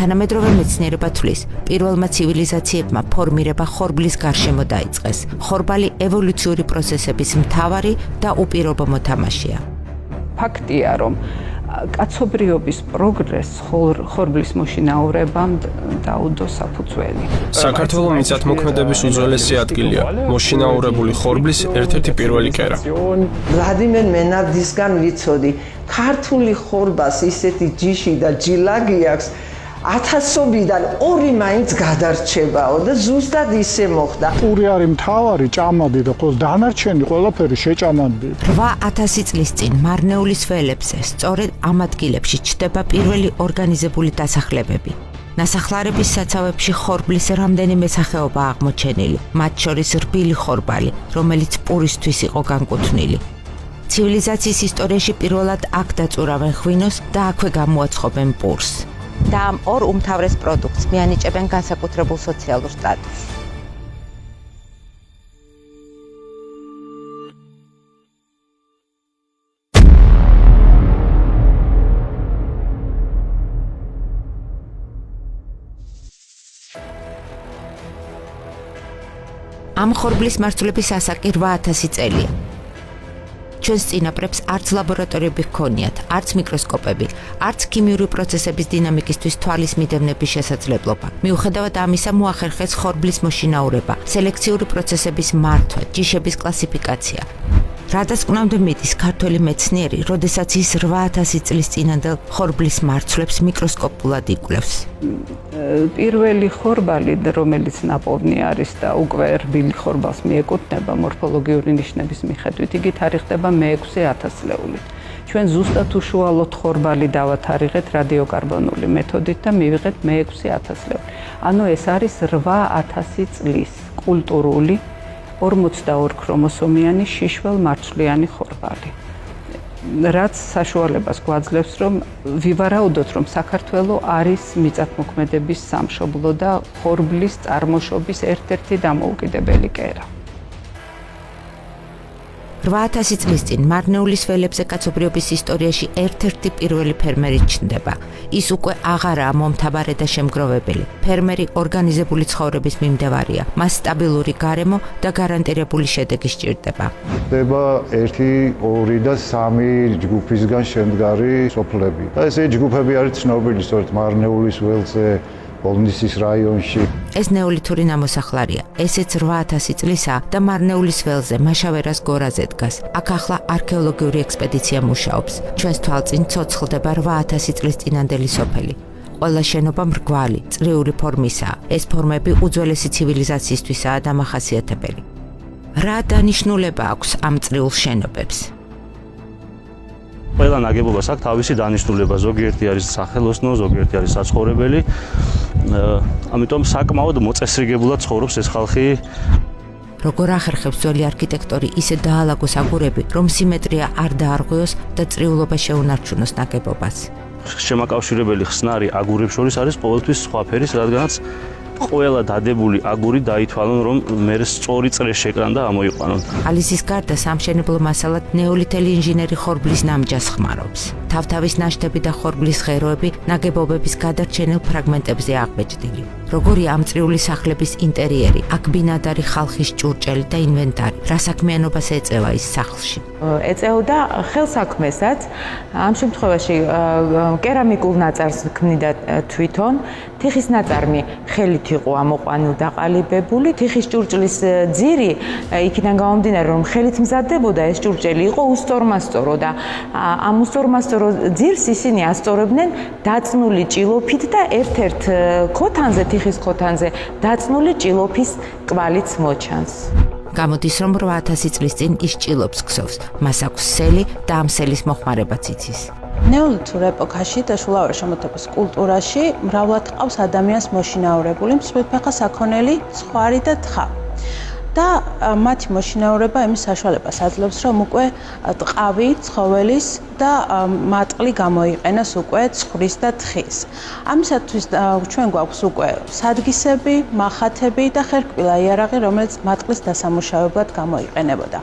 თანამედროვე მეცნიერება თვლის, პირველმა ცივილიზაციებმა ფორმირება ხორბლის გარშემო დაიწყეს. ხორბალი ევოლუციური პროცესების მთავარი და უპირობო მოთამაშეა. ფაქტია, რომ კაცობრიობის პროგრესს ხორბლის მოშინაურებამ დაუდო საფუძველი. საქართველოს მიწათმოქმედების უძველესი ადგილია. მოშინაურებული ხორბლის ერთ-ერთი პირველი კერა. ვლადიმერ მენარდისგან ვიცოდი, ქართული ხორბას ისეთი ჯიში და ჯილაგი აქვს, 1000-დან 2 მაინც გადარჩებაო და ზუსტად ისე მოხდა. პური არის მთავარი ჭამადი და ყოველ დანარჩენი ყველაფერი შეჭამადი. 8000 წლის წინ მარნეულის ველებზე, სწორედ ამ ადგილებში ჩნდება პირველი ორგანიზებული დასახლებები. ნასახლარების საცავებში ხორბლის რამდენიმე სახეობა აღმოჩენილი, მათ შორის რბილი ხორბალი, რომელიც პურისთვის იყო განკუთვნილი. ცივილიზაციის ისტორიაში პირველად აქ დაწურავენ ღვინოს და აქვე გამოაცხობენ პურს. და ამ ორ უმთავრეს პროდუქტს მიანიჭებენ განსაკუთრებულ სოციალურ სტატუსს. ამ ხორბლის მარცვლების ასაკი 8000 წელია. ჩვენს წინაპრებს არც ლაბორატორიები ჰქონიათ, არც მიკროსკოპები, არც ქიმიური პროცესების დინამიკისთვის თვალის მიდევნების შესაძლებლობა. მიუხედავად ამისა, მოახერხეს ხორბლის მოშინაურება, სელექციური პროცესების მართვა, ჯიშების კლასიფიკაცია. რადგან კვნამდე მიდის ქართველი მეცნიერი, როდესაც ის 8000 წლის წინანდელ ხორბლის მარცვლებს მიკროსკოპულად იკვლევს. პირველი ხორბალი, რომელიც ნაპოვნი არის და უკვე რბილი ხორბალს მიეკუთვნება მორფოლოგიური ნიშნების მიხედვით, იგი თარიღდება მე-6000 წლეულით. ჩვენ ზუსტად უშუალოდ ხორბალი დავათარიღეთ რადიოკარბონული მეთოდით და მივიღეთ მე-6000 წლეული. ანუ ეს არის 8000 წლის კულტურული 42 ქრომოსომიანი შიშველ მარცვლიანი ხორბალი. რაც საშუალებას გვაძლევს, რომ ვივარაუდოთ, რომ საქართველოს არის მიწათმოქმედების სამშობლო და ხორბლის წარმოშობის ერთ-ერთი დამოუკიდებელი კერა. 8000 წლის წინ მარნეულის ველებზე კაცობრიობის ისტორიაში ერთ-ერთი პირველი ფერმერი ჩნდება. ის უკვე აღარაა მომთაბარე და შემგროვებელი. ფერმერი ორგანიზებული ცხოვრების მიმდევარია. მას სტაბილური გარემო და გარანტირებული შედეგი სჭირდება. ხდება 1, 2 და 3 ჯგუფისგან შემდგარი სოფლები. და ესე ჯგუფები არის ცნობილი სწორედ მარნეულის ველზე, პოლნისის რაიონში. ეს ნეოლითური ნამოსახლარია. ესეც 8000 წლისაა და მარნეულის ველზე, მაშავერას გორაზე დგას. აქ ახლა არქეოლოგიური ექსპედიცია მუშაობს. ჩვენს თვალწინ ცოცხლდება 8000 წლის წინანდელი სოფელი. ყველა შენობა მრგვალი, წრიული ფორმისაა. ეს ფორმები უძველესი ცივილიზაციისთვისაა დამახასიათებელი. რა დანიშნულება აქვს ამ წრიულ შენობებს? ყველა ნაგებობას აქვს თავისი დანიშნულება, ზოგიერთი არის სახელოსნო, ზოგიერთი არის საცხოვრებელი. ამიტომ საკმაოდ მოწესრიგებულად ცხოვრობს ეს ხალხი. როგორ ახერხებს ძველი არქიტექტორი ისე დაალაგოს აგურები, რომ სიმეტრია არ დაარღვიოს და წრიულობა შეუნარჩუნოს ნაგებობას. შემაკავშირებელი ხსნარი აგურებს შორის არის ყოველთვის სხვა ფერის, რადგანაც ყველა დადებული აგური დაითვალონ, რომ მე სწორი წრე შეკრან და ამოიყვანონ. ალიზის გარდა სამშენებლო მასალად ნეოლითელი ინჟინერი ხორბლის ნამჯას ხმარობს. თავთავის ნაშთები და ხორბლის ღეროები ნაგებობების გადარჩენილ ფრაგმენტებზე აღბეჭდილი. როგორია ამ წრიული სახლების ინტერიერი, აქ ბინადარი ხალხის ჭურჭელი და ინვენტარი. რა საქმიანობას ეწევა ის სახლში? ეწეოდა ხელსაქმესაც, ამ შემთხვევაში კერამიკულ ნაწარს ქმნიდა თვითონ, თიხის ნაწარმი ხელით იყო ამოყვანილ დაყალიბებული, თიხის ჭურჭლის ძირი, იქიდან გამომდინარე, რომ ხელით მზადდებოდა, ეს ჭურჭელი იყო უსწორმასწორო და ამ უსწორმასწორო ძირს ისინი ასწორებდნენ დაწნული ჭილოფით და ერთ-ერთ ქოთანზე, თიხის ქოთანზე დაწნული ჭილოფის კვალიც მოჩანს. გამოდის, რომ 8000 წლის წინ ის ჭილობს ქსოვს, მას აქვს სელი და ამ სელის მოხმარებაც იცის. ნეოლითურ ეპოქაში და შულავერ შემოთების კულტურაში მრავლად ყავს ადამიანს მოშინაურებული მსხვილფეხა საქონელი, ცხვარი და თხა. და მათი მოშინაურება იმის საშუალებას აძლევს, რომ უკვე ტყავი, ცხოველის და მატყლი გამოიყენოს უკვე ცხრის და თხის. ამისათვის ჩვენ გვაქვს უკვე სადგისები, მახათები და ხერხკვილა იარაღი, რომელიც მატყლის დასამუშავებლად გამოიყენებოდა.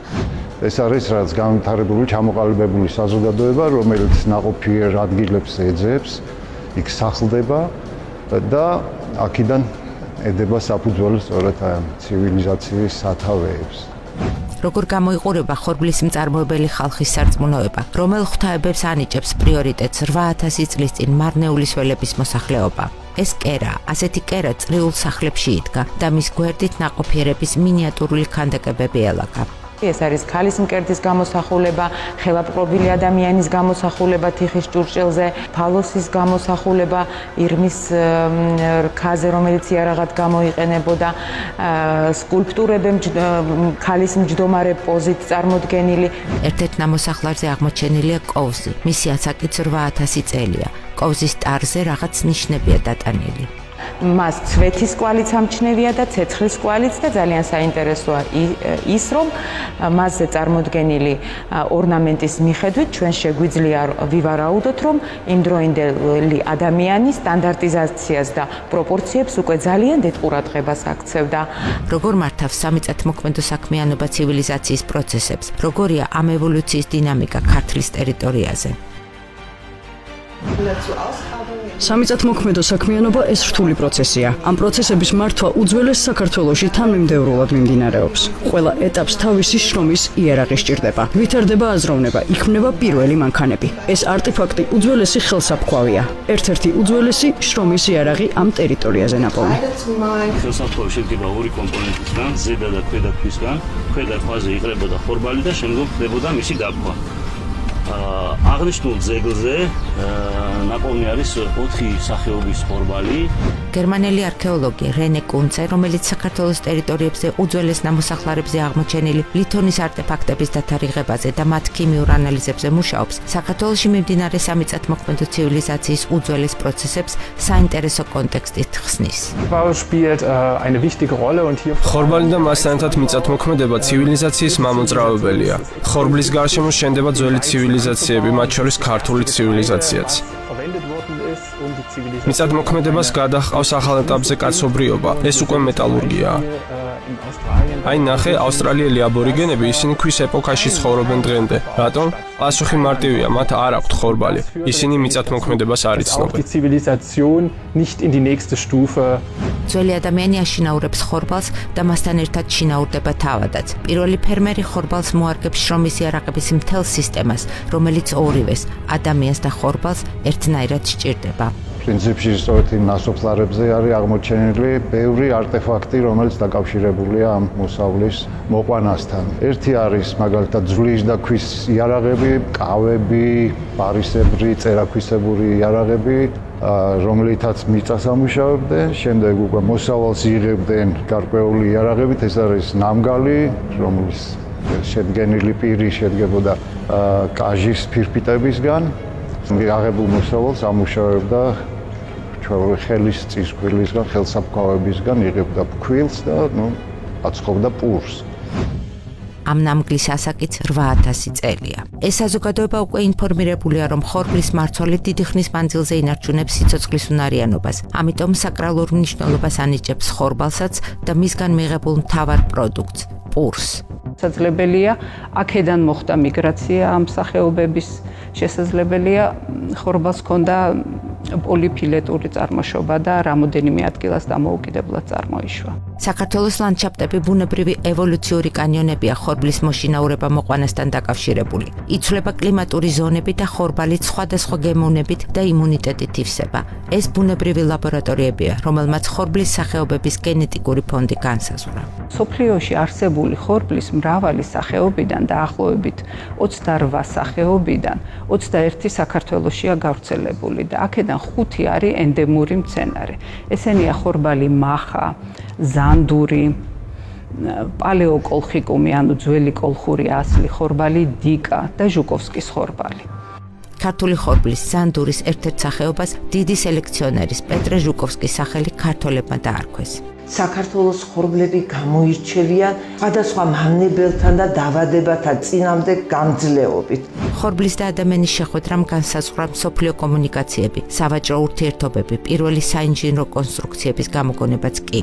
ეს არის რაც განვითარებული ჩამოყალიბებული საზოგადოება, რომელიც ნაყოფიერ ადგილებს ეძებს, იქ სახლდება და აქედან ედება საფუძველს სწორედ ცივილიზაციის სათავეებს. როგორ გამოიყურება ხორბლის მწარმოებელი ხალხის სარწმუნოება, რომელ ღვთაებებს ანიჭებს პრიორიტეტს 8000 წლის წინ მარნეულის ველების მოსახლეობა. ეს კერა, ასეთი კერა წრიულ სახლებში იდგა და მის გვერდით ნაყოფიერების მინიატურული ქანდაკებები ელაგა. ეს არის ქალის მკერდის გამოსახულება, ხელაპყრობილი ადამიანის გამოსახულება თიხის ჭურჭელზე, ფალოსის გამოსახულება ირმის რქაზე, რომელიც იარაღად გამოიყენებოდა, სკულპტურები ქალის მჯდომარე პოზით წარმოდგენილი. ერთ-ერთ ნამოსახლარზე აღმოჩენილია კოვზი, მისი ასაკიც 8000 წელია. კოვზის ტარზე რაღაც ნიშნებია დატანილი. მას ცვეთის კვალიც ამჩნევია და ცეცხლის კვალიც და ძალიან საინტერესოა ის, რომ მასზე წარმოდგენილი ორნამენტის მიხედვით ჩვენ შეგვიძლია ვივარაუდოთ, რომ იმდროინდელი ადამიანი სტანდარტიზაციას და პროპორციებს უკვე ძალიან დიდ ყურადღებას აქცევდა. როგორ მართავს სამიწათმოქმედო საქმიანობა ცივილიზაციის პროცესებს, როგორია ამ ევოლუციის დინამიკა ქართლის ტერიტორიაზე. სამიწათმოქმედო საქმიანობა ეს რთული პროცესია. ამ პროცესების მართვა უძველეს საქართველოში თანმიმდევრულად მიმდინარეობს. ყველა ეტაპს თავისი შრომის იერარქი სჭირდება. ვითარდება აზროვნება, იქმნება პირველი მანქანები. ეს არტეფაქტი უძველესი ხელსაფქვავია. ერთ-ერთი უძველესი შრომის იერარქი ამ ტერიტორიაზე ნაპოვნი. ხელსაფქვავი შედგება ორი კომპონენტისგან, ზედა და ქვედა ქვისგან. ქვედა ქვაზე იყრებოდა ხორბალი და შემდგომ ხდებოდა მისი დაბქვა. აღნიშნულ ძეგლზე ნაპოვნი არის 4 სახეობის ხორბალი. გერმანელი არქეოლოგი რენე კუნცე, რომელიც საქართველოს ტერიტორიებზე უძველეს ნამოსახლარებზე აღმოჩენილი ლითონის არტეფაქტების დათარიღებაზე და მათ ქიმიურ ანალიზებზე მუშაობს, საქართველოში მიმდინარე სამიწათმოქმედო ცივილიზაციის უძველეს პროცესებს საინტერესო კონტექსტით ხსნის. ხორბალი და მასთან ერთად მიწათმოქმედება ცივილიზაციის მამოძრავებელია. ხორბლის გარშემო შენდება ძველი ცივილიზაციები, მათ შორის ქართული ცივილიზაციაც. მიწათმოქმედებას გადაჰყავს ახალ ეტაპზე კაცობრიობა, ეს უკვე მეტალურგიაა. აი ნახე, ავსტრალიელი აბორიგენები ისინი ქვის ეპოქაში ცხოვრობენ დღემდე. რატომ? პასუხი მარტივია, მათ არ აქვთ ხორბალი. ისინი მიწათმოქმედებას არ იცნობენ. ძველი ადამიანი აშინაურებს ხორბალს და მასთან ერთად შინაურდება თავადაც. პირველი ფერმერი ხორბალს მოარგებს შრომის იარაღების მთელ სისტემას, რომელიც ორივეს, ადამიანს და ხორბალს ერთნაირად სჭირდება. პრინციპში სწორედ იმ ნასოფლარებზე არის აღმოჩენილი ბევრი არტეფაქტი, რომელიც დაკავშირებულია ამ მოსავლის მოყვანასთან. ერთი არის მაგალითად ძვლის და ქვის იარაღები, კავები, ბარისებრი, წერაქვისებური იარაღები, რომლითაც მიწას ამუშავებდნენ, შემდეგ უკვე მოსავალს იღებდნენ გარკვეული იარაღებით, ეს არის ნამგალი, რომლის შედგენილი პირი შედგებოდა კაჟის ფირფიტებისგან, აღებულ მოსავალს ამუშავებდა ხელის წისქვილისგან, ხელსაფქვავებისგან იღებდა ფქვილს და აწყობდა პურს. ამ ნამგლის ასაკიც 8000 წელია. ეს საზოგადოება უკვე ინფორმირებულია, რომ ხორბლის მარცვალი დიდი ხნის მანძილზე ინარჩუნებს სიცოცხლის უნარიანობას. ამიტომ საკრალურ მნიშვნელობას ანიჭებს ხორბალსაც და მისგან მიღებულ მთავარ პროდუქტს, პურს. შესაძლებელია აქედან მოხდა მიგრაცია ამ სახეობების, შესაძლებელია ხორბალს ჰქონდა პოლიფილეტური წარმოშობა და რამოდენიმე ადგილას დამოუკიდებლად წარმოიშვა. საქართველოს ლანდშაფტები ბუნებრივი ევოლუციური კანიონებია ხორბლის მოშინაურება მოყვანასთან დაკავშირებული. იცვლება კლიმატური ზონები და ხორბალი სხვადასხვა გემოვნებით და იმუნიტეტით ივსება. ეს ბუნებრივი ლაბორატორიებია, რომელმაც ხორბლის სახეობების გენეტიკური ფონდი განსაზღვრა. სოფლიოში არსებული ხორბლის მრავალი სახეობიდან დაახლოებით 28 სახეობიდან 21 საქართველოშია გავრცელებული და აქედან 5 არის ენდემური მცენარე. ესენია ხორბალი მახა, ზანდური, პალეოკოლხიკუმი, ანუ ძველი კოლხური ასლი, ხორბალი დიკა და ჟუკოვსკის ხორბალი. ქართული ხორბლის ზანდურის ერთ-ერთ სახეობას დიდი სელექციონერის პეტრე ჟუკოვსკის სახელი ქართველებმა დაარქვეს. საქართველოს ხორბლები გამოირჩევიან სხვადასხვა მავნებელთან და დაავადებათა წინამდე გამძლეობით. ხორბლის და ადამიანის შეხვედრამ განსაზღვრა მსოფლიო კომუნიკაციები, სავაჭრო ურთიერთობები, პირველი საინჟინრო კონსტრუქციების გამოგონებაც კი.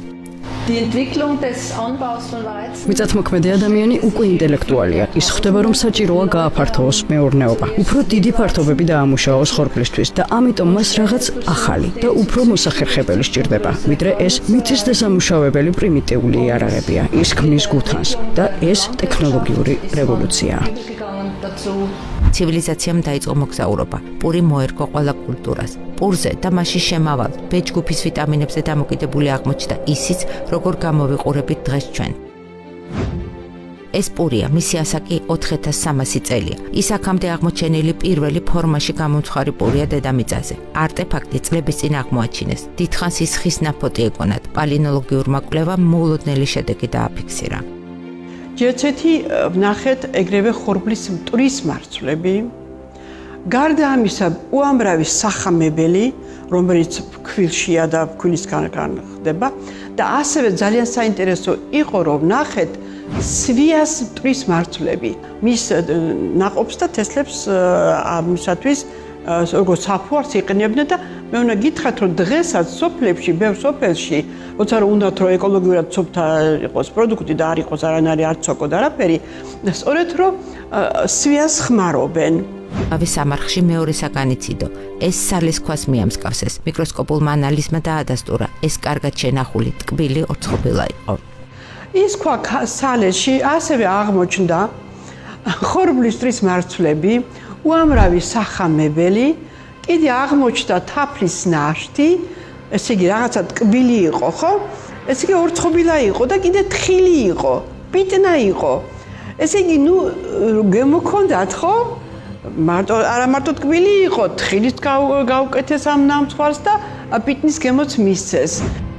მიწათმოქმედი ადამიანი უკვე ინტელექტუალია. ის ხვდება, რომ საჭიროა გააფართოვოს მეურნეობა. უფრო დიდი ფართობები დაამუშავოს ხორბლისთვის და ამიტომ მას რაღაც ახალი და უფრო მოსახერხებელი სჭირდება, ვიდრე ეს მიწის დასამუშავებელი პრიმიტიული იარაღებია. ის ქმნის გუთანს და ეს ტექნოლოგიური რევოლუციაა. ცივილიზაციამ დაიწყო მოგზაურობა. პური მოერგო ყველა კულტურას. პურზე და მასში შემავალ ბეჭდგუფის ვიტამინებზე დამოკიდებული აღმოჩნდა ისიც, როგორ გამოვიყურებით დღეს ჩვენ. ეს პურია, მისი ასაკი 4300 წელია. ის აქამდე აღმოჩენილი პირველი ფორმაში გამომცხარი პურია დედამიწაზე. არტეფაქტი წლების წინ აღმოაჩინეს. დიდხანს ის ხის ნაფოტი ეგონათ. პალინოლოგიურმა კვლევამ მოულოდნელი შედეგი დააფიქსირა. ჯერცეთი ვნახეთ ეგრევე ხორბლის მტვრის მარცვლები. გარდა ამისა, უამრავი სახამებელი, რომელიც ფქვილშია და ფქვილისგან ხდება და ასევე ძალიან საინტერესო იყო, რომ ვნახეთ სვიას მტვრის მარცვლები. მის ნაყოფს და თესლებს ამისათვის როგორც საფუარს იყენებდნენ და მე უნდა გითხრათ, რომ დღესაც სოფლებში, ბევრ სოფელში, როცა რომ უნდათ რომ ეკოლოგიურად ცოფთა იყოს პროდუქტი და არ იყოს არანაირი არც სოკო და არაფერი, სწორედ რომ სვიას ხმარობენ. ავი სამარხში მეორე საგანიც იდო. ეს სალის ქვას მიამსკავსეს. მიკროსკოპულმა ანალიზმა დაადასტურა, ეს კარგად შენახული ტკბილი ორცხობილა იყო. ის ქვა სალეში ასევე აღმოჩნდა ხორბლის მტვრის მარცვლები, უამრავი სახამებელი, კიდე აღმოჩნდა თაფლის ნაშთი, ესე იგი რაღაცა ტკბილი იყო, ხო? ესე იგი ორცხობილა იყო და კიდე თხილი იყო, პიტნა იყო. ესე იგი, ნუ გემოქონდათ, ხო? არა მარტო ტკბილი იყო, თხილით გაუკეთეს ამ ნამცხვარს და პიტნის გემოც მისცეს.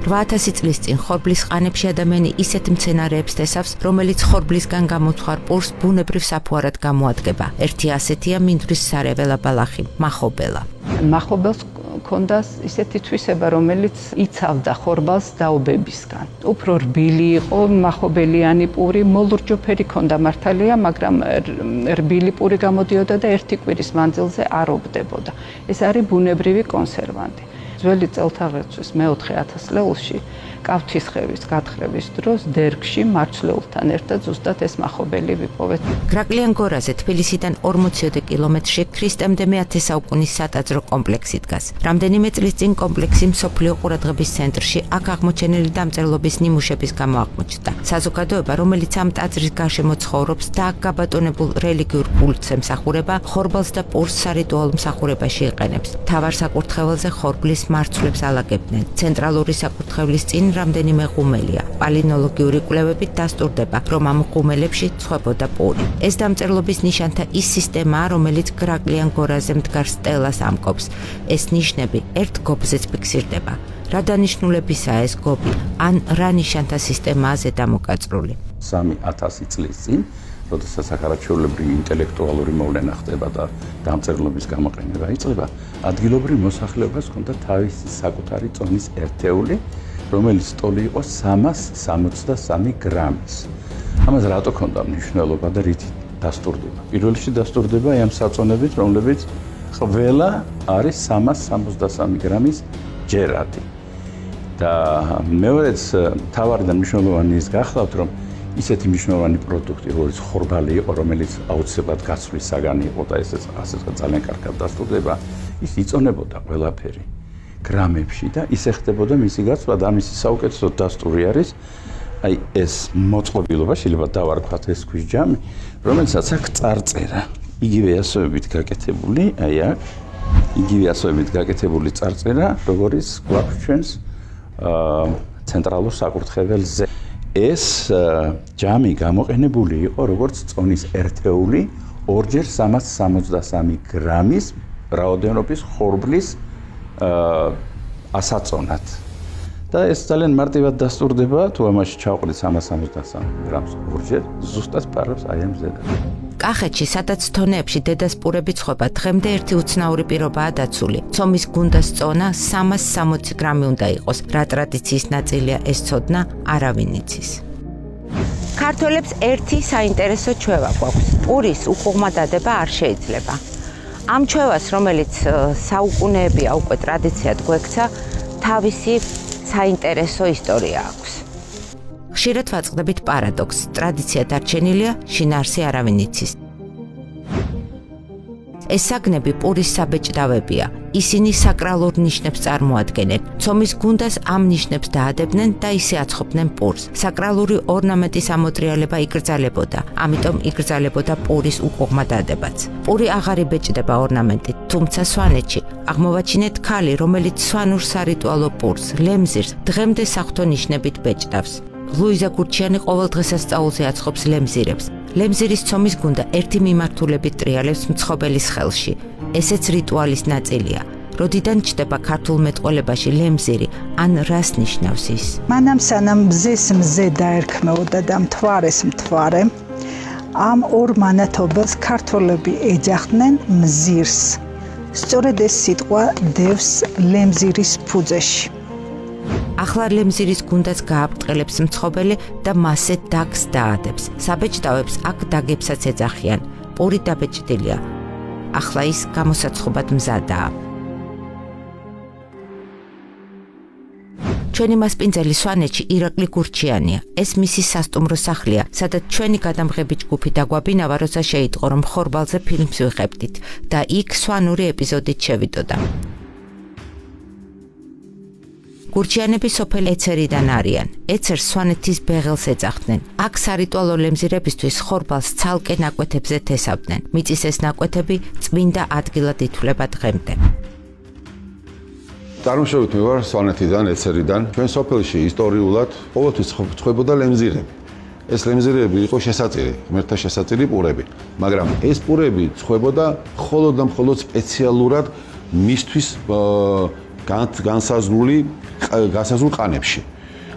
8000 წლის წინ ხორბლის ყანებში ადამიანი ისეთ მცენარეებს տեսავს, რომელიც ხორბლისგან გამომცხარ პურს ბუნებრივ საფუარად გამოადგება. ერთი ასეთია მინდვრის სარეველა ბალახი, მახობელა. მახობელს ქონდა ისეთი თვისება, რომელიც იცავდა ხორბალს დაობებისგან. უფრო რბილი იყო მახობელიანი პური, მოლურჯოფერი ქონდა მართალია, მაგრამ რბილი პური გამოდიოდა და ერთი კვირის მანძილზე არ ობდებოდა. ეს არის ბუნებრივი კონსერვანტი. ძველი წელთაღრიცხვის მე-4000 წლებში კავთისხევის გათხრების დროს დერგში მარცვლეულთან ერთად ზუსტად ეს მახობელი ვიპოვეთ. გრაკლიან გორაზე თბილისიდან 40 კილომეტრში ქრისტემდე მე-10 საუკუნის სატაძრო კომპლექსი დგას. რამდენიმე წლის წინ კომპლექსი მსოფლიო ყურადღების ცენტრში აქ აღმოჩენილი დამწერლობის ნიმუშების გამო აღმოჩნდა. საზოგადოება, რომელიც ამ ტაძრის გარშემო ცხოვრობს და აქ გაბატონებულ რელიგიურ კულტს ემსახურება, ხორბალს და პურს სარიტუალ მსახურებაში იყენებს. მთავარ საკურთხეველზე ხორბლის მარცვლებს ალაგებდნენ. ცენტრალური საკურთხევლის წინ რამდენიმე ღუმელია. პალინოლოგიური კვლევებით დასტურდება, რომ ამ ღუმელებში ცხოვრობდა პური. ეს დამწერლობის ნიშანთა ის სისტემაა, რომელიც გრაკლიან გორაზე მდგარ სტელას ამკობს. ეს ნიშნები ერთ გობზეც ფიქსირდება. რა დანიშნულებისაა ეს გობი? ან რა ნიშანთა სისტემაა ზედამოკაწრული? 3000 წლის წინ, როდესაც საქართველოსებრივი ინტელექტუალური მოვლენა ხდება და დამწერლობის გამოყენება იწყება, ადგილობრივ მოსახლეობას ჰქონდა თავისი საკუთარი წონის ერთეული, რომელიც ტოლი იყო 363 გრამის. ამას რატო ქონდა მნიშვნელობა და რითი დასტურდება? პირველ რიგში დასტურდება ამ საწონებით, რომლებიც ყველა არის 363 გრამის ჯერადი. და მეორეც თავარი და მნიშვნელოვანი ის გახლავთ, რომ ისეთი მნიშვნელოვანი პროდუქტი, როგორც ხორბალი იყო, რომელიც აუცილებლად გაცვლის საგანი იყო და ეს ძალიან კარგად დასტურდება, ის იწონებოდა ყველაფერი გრამებში და ისე ხდებოდა მისი გაცვლა და ამისი საუკეთესო დასტური არის აი ეს მოწყობილობა, შეიძლება დავარქვათ ეს ქვის ჯამი, რომელსაც აქ წარწერა, იგივე ასოებით გაკეთებული, აი აქ იგივე ასოებით გაკეთებული წარწერა, როგორც გვაქვს ჩვენს ცენტრალურ საკურთხეველზე. ეს ჯამი გამოყენებული იყო როგორც წონის ერთეული, ორჯერ 363 გრამის რაოდენობის ხორბლის ასაწონად. და ეს ძალიან მარტივად დასტურდება, თუ ამაში ჩავყრით 363 გრამს ორჯერ, ზუსტად პარავს აი ამ ზედაპირს. კახეთში, სადაც თონეებში დედას პურები ცხობა, დღემდე ერთი უცნაური პირობაა დაცული. ცომის გუნდას წონა 360 გრამი უნდა იყოს. რა ტრადიციის ნაწილია ეს ცოდნა, არავინ იცის. ქართველებს ერთი საინტერესო ჩვევა გვაქვს. პურის უყუღმა დადება არ შეიძლება. ამ ჩვევას, რომელიც საუკუნეებია უკვე ტრადიციად გვექცა, თავისი საინტერესო ისტორია აქვს. ხშირად ვაწყდებით პარადოქსს. ტრადიცია დარჩენილია, შინაარსი არავინ იცის. ეს საგნები პურის საბეჭდავებია. ისინი საკრალურ ნიშნებს წარმოადგენენ. ცომის გუნდას ამ ნიშნებს დაადებდნენ და ისე აცხობდნენ პურს. საკრალური ორნამენტის ამოტრიალება იკრძალებოდა, ამიტომ იკრძალებოდა პურის უკუღმა დადებაც. პური აღარ იბეჭდება ორნამენტით, თუმცა სვანეთში აღმოვაჩინეთ ქალი, რომელიც სვანურ სარიტუალო პურს, ლემზირს, დღემდე საღვთო ნიშნებით ბეჭდავს. ლუიზა გურჩიანი ყოველ დღესასწაულზე აცხობს ლემზირებს. ლემზირის ცომის გუნდა ერთი მიმართულებით ტრიალებს მცხობელის ხელში. ესეც რიტუალის ნაწილია. როდიდან ჩდება ქართულ მეტყველებაში ლემზირი, ან რას ნიშნავს ის? მანამ სანამ მზეს მზე დაერქმეოდა და მთვარეს მთვარე, ამ ორ მანათობას ქართველები ეძახდნენ მზირს. სწორედ ეს სიტყვა დევს ლემზირის ფუძეში. ახლა ლემზირის გუნდაც გააბრტყელებს მცხობელი და მასზე დაგს დაადებს. საბეჭდავებს აქ დაგებსაც ეძახიან. პური დაბეჭდილია. ახლა ის გამოსაცხობად მზადაა. ჩვენი მასპინძელი სვანეთში ირაკლი გურჩიანია. ეს მისი სასტუმრო სახლია, სადაც ჩვენი გადამღები ჯგუფი დაგვაბინავა, როცა შეიტყო, რომ ხორბალზე ფილმს ვიღებდით და იქ სვანური ეპიზოდით შევიდოდა. გურჩიანები სოფელ ეცერიდან არიან. ეცერს სვანეთის ბეღელს ეძახდნენ. აქ სარიტუალო ლემზირებისთვის ხორბალს ცალკე ნაკვეთებზე თესავდნენ. მიწის ეს ნაკვეთები წმინდა ადგილად ითვლება დღემდე. წარმოშობით მე ვარ სვანეთიდან, ეცერიდან. ჩვენ სოფელში ისტორიულად ყოველთვის ხვდებოდა ლემზირები. ეს ლემზირები იყო შესაწირი, ღმერთთა შესაწირი პურები, მაგრამ ეს პურები ხვდებოდა მხოლოდ და მხოლოდ სპეციალურად მისთვის განსაზღვრულ ყანებში.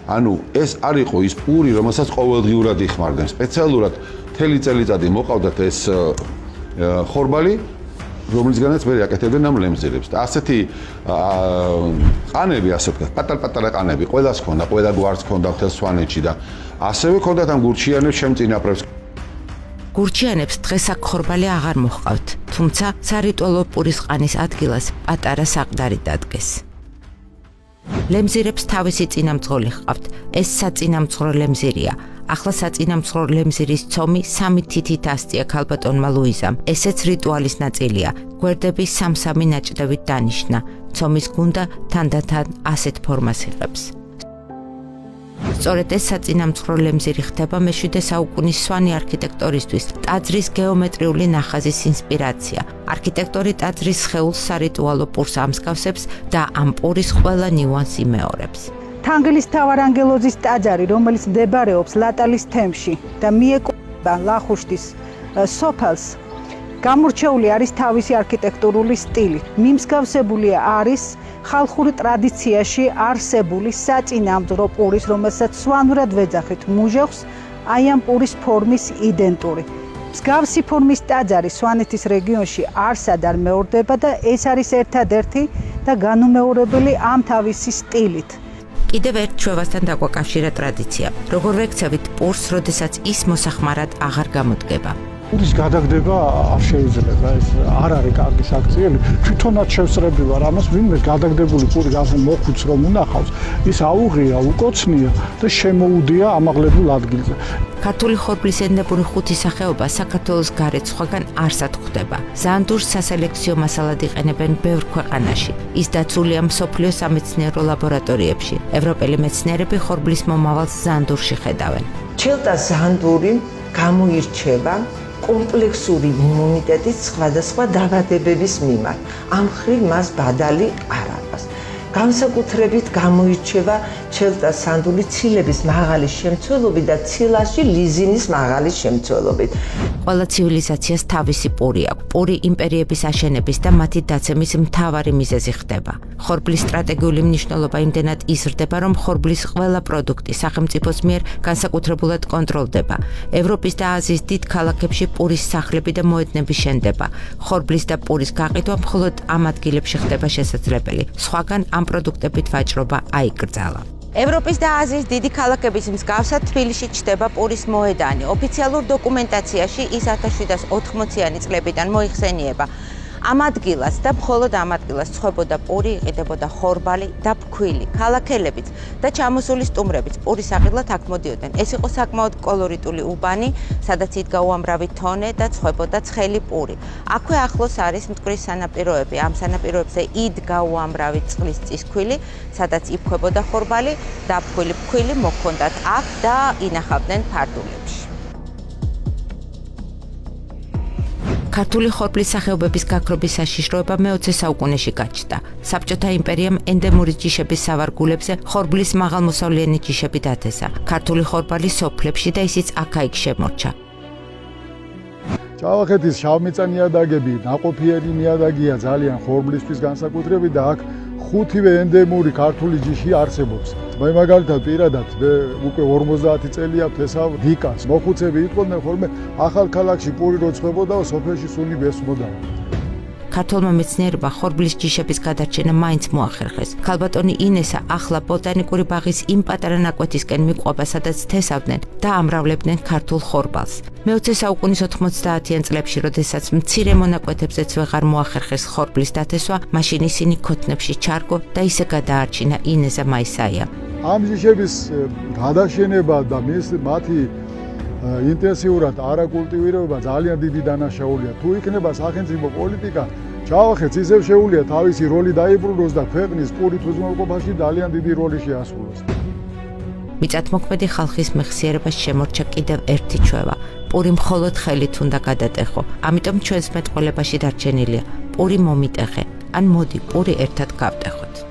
ანუ ეს არ იყო ის პური, რომელსაც ყოველდღიურად იხმარდნენ. სპეციალურად მთელი წელიწადი მოყავდათ ეს ხორბალი, რომლისგანაც მე აკეთებდნენ ამ ლემზირებს. და ასეთი ყანები, ასე ვთქვათ, პატარ-პატარა ყანები, ყველას ჰქონდა, ყველა გვარს ჰქონდა მთელ სვანეთში და ასევე ჰქონდათ ამ გურჩიანებს შემწინაპრებს. გურჩიანებს დღეს აქ ხორბალი აღარ მოჰყავთ, თუმცა სარიტუალო პურის ყანის ადგილას პატარა საყდარი დადგეს. ლემზირებს თავისი წინამძღოლი ჰყავთ. ეს საწინამძღვრო ლემზირია. ახლა საწინამძღვრო ლემზირის ცომი 3 თითით ასწია ქალბატონმა ლუიზამ. ესეც რიტუალის ნაწილია. გვერდები 3-3 ნაჭდევით დანიშნა. ცომის გუნდა თანდათან ასეთ ფორმას იღებს. სწორედ ეს საწინამძღვრო ლემზირი ხდება მე-7 საუკუნის სვანი არქიტექტორისთვის, ტაძრის გეომეტრიული ნახაზის ინსპირაცია. არქიტექტორი ტაძრის სხეულს სარიტუალო პურს ამსგავსებს და ამ პურის ყველა ნიუანს იმეორებს. თანგლის თავარანგელოზის ტაძარი, რომელიც მდებარეობს ლატალის თემში და მიეკუთვნება ლახუშტის სოფელს, გამორჩეული არის თავისი არქიტექტურული სტილით. მიმსგავსებული არის ხალხურ ტრადიციაში არსებული საწინამძღვრო პურის, რომელსაც სვანურად ვეძახით მუჟეღს, აი ამ პურის ფორმის იდენტური. მსგავსი ფორმის ტაძარი სვანეთის რეგიონში არსად არ მეორდება და ეს არის ერთადერთი და განუმეორებელი ამ თავისი სტილით. კიდევ ერთ ჩვევასთან დაგვაკავშირა ტრადიცია. როგორ ვექცევით პურს, როდესაც ის მოსახმარად აღარ გამოდგება. პურის გადაგდება არ შეიძლება, ეს არ არის კარგი საქციელი. თვითონაც შევსრები ვარ ამას, ვინმე გადაგდებული პური ასე მოხუც რომ უნახავს, ის აუღია, უკოცნია და შემოუდია ამაღლებულ ადგილზე. ქართული ხორბლის ეთნიკური ხუთი სახეობა საქართველოს გარეთ სხვაგან არსად გვხვდება. ზანდურს სასელექციო მასალად იყენებენ ბევრ ქვეყანაში. ის დაცულია მსოფლიო სამეცნიერო ლაბორატორიებში. ევროპელი მეცნიერები ხორბლის მომავალს ზანდურში ხედავენ. ჩელტა ზანდური გამოირჩევა კომპლექსური იმუნიტეტით სხვადასხვა დაავადებების მიმართ. ამ მხრივ მას ბადალი არ აქვს. განსაკუთრებით გამოირჩევა ჩელტა ზანდური ცილების მაღალი შემცველობით და ცილაში ლიზინის მაღალი შემცველობით. ყველა ცივილიზაციას თავისი პური აქვს. პური იმპერიების აშენების და მათი დაცემის მთავარი მიზეზი ხდება. ხორბლის სტრატეგიული მნიშვნელობა იმდენად იზრდება, რომ ხორბლის ყველა პროდუქტი სახელმწიფოს მიერ განსაკუთრებულად კონტროლდება. ევროპის და აზიის დიდ ქალაქებში პურის სახლები და მოედნები შენდება. ხორბლის და პურის გაყიდვა მხოლოდ ამ ადგილებში ხდება შესაძლებელი. სხვაგან ამ პროდუქტებით ვაჭრობა აიკრძალა. ევროპის და აზიის დიდი ქალაქების მსგავსად თბილისში ჩდება პურის მოედანი. ოფიციალურ დოკუმენტაციაში ის 1780-იანი წლებიდან მოიხსენიება. ამ ადგილას და მხოლოდ ამ ადგილას ცხობოდა პური, იყიდებოდა ხორბალი და ფქვილი. ქალაქელებიც და ჩამოსული სტუმრებიც პურის აღივლად აქ მოდიოდნენ. ეს იყო საკმაოდ კოლორიტული უბანი, სადაც იდგა უამრავი თონე და ცხობოდა ცხელი პური. აქვე ახლოს არის მტკვრის სანაპიროები. ამ სანაპიროებზე იდგა უამრავი წყლის წისქვილი, სადაც იფქვებოდა ხორბალი და ფქვილი მოჰქონდათ აქ და ინახავდნენ ფარდულებში. ქართული ხორბლის სახეობების გაქრობის საშიშროება მე-20 საუკუნეში გაჩნდა. საბჭოთა იმპერიამ ენდემური ჯიშების სავარგულებზე ხორბლის მაღალმოსავლიანი ჯიშები დათესა. ქართული ხორბალი სოფლებში და ისიც აქა-იქ შემორჩა. ჭავახეთის შავმიწა ნიადაგები ნაყოფიერი ნიადაგია ძალიან ხორბლისთვის განსაკუთრებით და აქ 5-ვე ენდემური ქართული ჯიში არსებობს. მე მაგალითად პირადად უკვე 50 წელია თესავ დიკას. მოხუცები იყვნენ ხოლმე ახალ ქალაქში პური როცხებოდა და სოფელში სული ვესმოდა. ქართულმა მეცნიერებმა ხორბლის ჯიშების გადარჩენა მაინც მოახერხეს. ქალბატონი ინესა ახლა ბოტანიკური ბაღის იმ პატარა ნაკვეთისკენ მიყვება, სადაც თესავდნენ და ამრავლებდნენ ქართულ ხორბალს. მე-20 საუკუნის 90-იან წლებში, როდესაც მცირე მონაკვეთებზეც ვეღარ მოახერხეს ხორბლის დათესვა, მაშინ ისინი ქოთნებში ჩარგო და ისე გადაარჩინა ინესა მაისაია. ამ ჯიშების გადაშენება და მათი ინტენსიურად არაკულტივირება ძალიან დიდი დანაშაულია. თუ იქნება სახელმწიფო პოლიტიკა, ჭავახეთს ისევ შეუძლია თავისი როლი დაიბრუნოს და ქვეყნის პურით უზრუნველყოფაში ძალიან დიდი როლი შეასრულოს. მიწათმოქმედი ხალხის მეხსიერებას შემორჩა კიდევ ერთი ჩვევა. პური მხოლოდ ხელით უნდა გადატეხო. ამიტომ ჩვენს მეტყველებაში დარჩენილია პური მომიტეხე. ან მოდი პური ერთად გავტეხოთ.